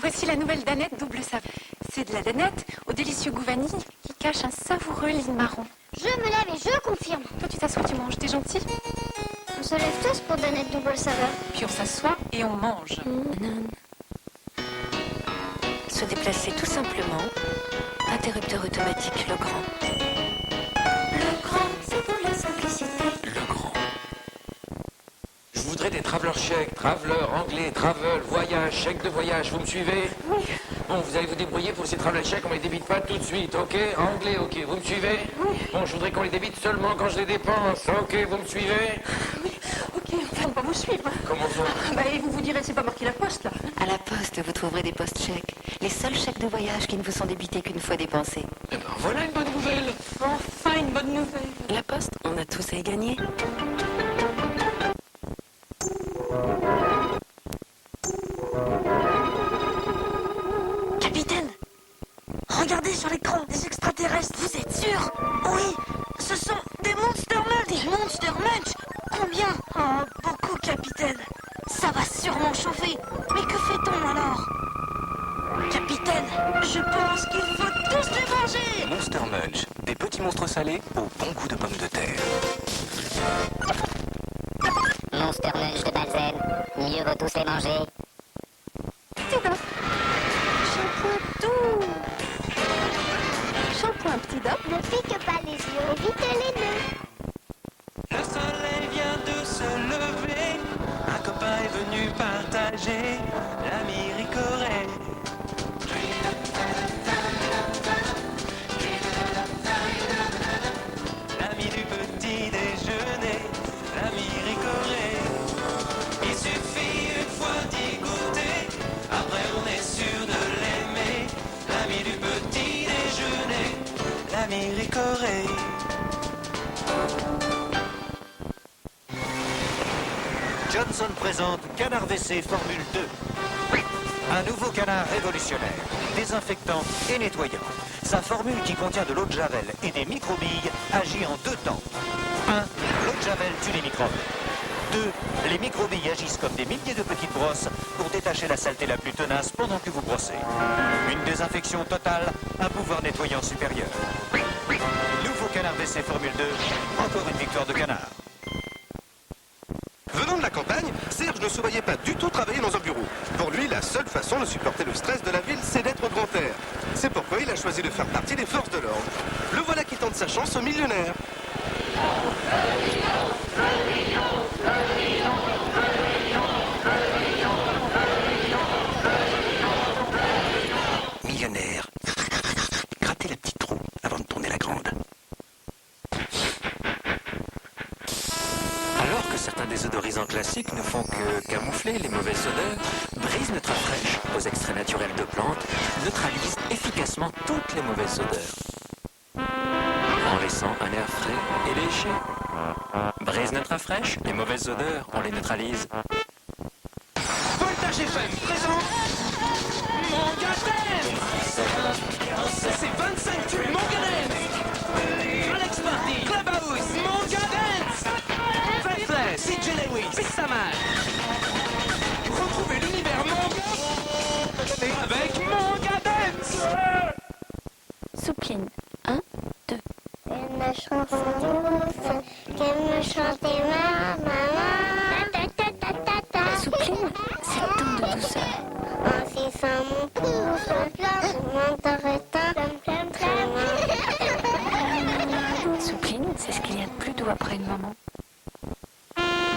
Voici la nouvelle danette double saveur. C'est de la danette au délicieux goût vanille qui cache un savoureux lit marron. Je me lève et je confirme. Toi, tu t'assois, tu manges, t'es gentil. On se lève tous pour danette double saveur. Puis on s'assoit et on mange. Se déplacer tout simplement. Interrupteur automatique Legrand. Legrand, c'est pour la simplicité. Legrand. Je voudrais des traveler chèques, traveler anglais, travel, voyage, chèque de voyage, vous me suivez? Oui. Bon, vous allez vous débrouiller pour ces traveler chèques, on les débite pas tout de suite, ok? Anglais, ok, vous me suivez? Oui. Bon, je voudrais qu'on les débite seulement quand je les dépense, ok, vous me suivez? Oui, ok, enfin, on va vous suivre. Comment ça? Et vous vous direz, c'est pas marqué la poste, là. À la poste, vous trouverez des post-chèques. Les seuls chèques de voyage qui ne vous sont débités qu'une fois dépensés. Eh ben, voilà une bonne nouvelle. Enfin, une bonne nouvelle. La poste, on a tous à y gagner. Capitaine, regardez sur l'écran, des extraterrestres, vous êtes sûr? Oui, ce sont des Monster Munch. Des Monster Munch? Combien? Oh, beaucoup, capitaine. Ça va sûrement chauffer. Mais que fait-on alors? Capitaine, je pense qu'il faut tous les manger. Monster Munch, des petits monstres salés au bon goût de pommes de terre. Monster Munch de Balzen, mieux vaut tous les manger. Shampoing doux. Shampoing petit dop. Ne pique pas les yeux, évite les nœuds. Le soleil vient de se lever, un copain est venu partager l'ami Ricoré. L'ami du petit déjeuner, l'ami Ricoré. Il suffit une fois d'y goûter, après on est sûr de l'aimer. L'ami du petit déjeuner, l'ami Ricoré. Johnson présente Canard WC Formule 2. Un nouveau canard révolutionnaire, désinfectant et nettoyant. Sa formule qui contient de l'eau de javel et des microbilles agit en 2 temps. 1. L'eau de javel tue les microbes. 2. Les microbilles agissent comme des milliers de petites brosses pour détacher la saleté la plus tenace pendant que vous brossez. Une désinfection totale, un pouvoir nettoyant supérieur. Nouveau canard WC Formule 2, encore une victoire de canard. Venant de la campagne, Serge ne se voyait pas du tout travailler dans un bureau. Pour lui, la seule façon de supporter le stress de la ville, c'est d'être au grand air. C'est pourquoi il a choisi de faire partie des forces de l'ordre. Le voilà qui tente sa chance au millionnaire. Millionnaire. Grattez la petite roue avant de tourner la grande. Alors que certains désodorisants classiques ne font que camoufler les mauvaises odeurs, Brise Neutra Fraîche, aux extraits naturels de plantes, neutralise efficacement toutes les mauvaises odeurs. En laissant un air frais et léger. Brise Neutra Fraîche, les mauvaises odeurs, on les neutralise. Voltage FM présente Mangadance. C'est 25 tubes Mangadance. Alex Party, Clubhouse, Mangadance. Faithless, CJ Lewis, Pixaman. Retrouvez l'univers manga avec Mangadance. Soupline. 1, 2. Elle me chante douce, qu'elle me chantait maman. Soupline, c'est tant de douceur. Ainsi sans mon pouce, mon torretin, Soupline, c'est ce qu'il y a de plus doux après une maman.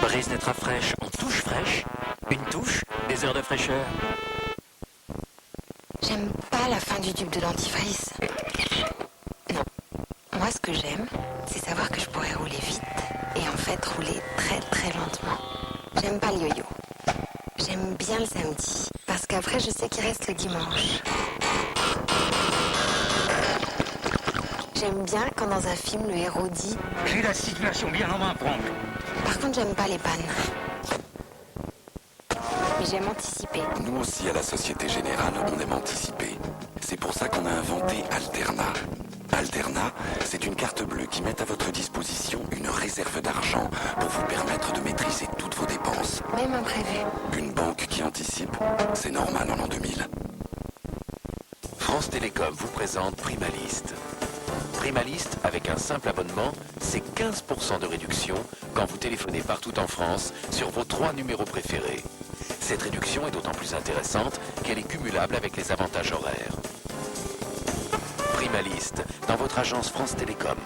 Brise Neutra Fraîche en touche fraîche. Une touche, des heures de fraîcheur. J'aime pas la fin du tube de dentifrice. Non. Moi, ce que j'aime, c'est savoir que je pourrais rouler vite et en fait rouler très très lentement. J'aime pas le yo-yo. J'aime bien le samedi parce qu'après, je sais qu'il reste le dimanche. J'aime bien quand dans un film, le héros dit « J'ai la situation bien en main propre. » Par contre, j'aime pas les pannes. Mais j'aime anticiper. Nous aussi, à la Société Générale, on aime anticiper. C'est pour ça qu'on a inventé Alterna. Alterna, c'est une carte bleue qui met à votre disposition une réserve d'argent pour vous permettre de maîtriser toutes vos dépenses. Même imprévu. Une banque qui anticipe, c'est normal en l'an 2000. France Télécom vous présente Primalist. Primalist, avec un simple abonnement, c'est 15% de réduction quand vous téléphonez partout en France sur vos 3 numéros préférés. Cette réduction est d'autant plus intéressante qu'elle est cumulable avec les avantages horaires. Primalist, dans votre agence France Télécom.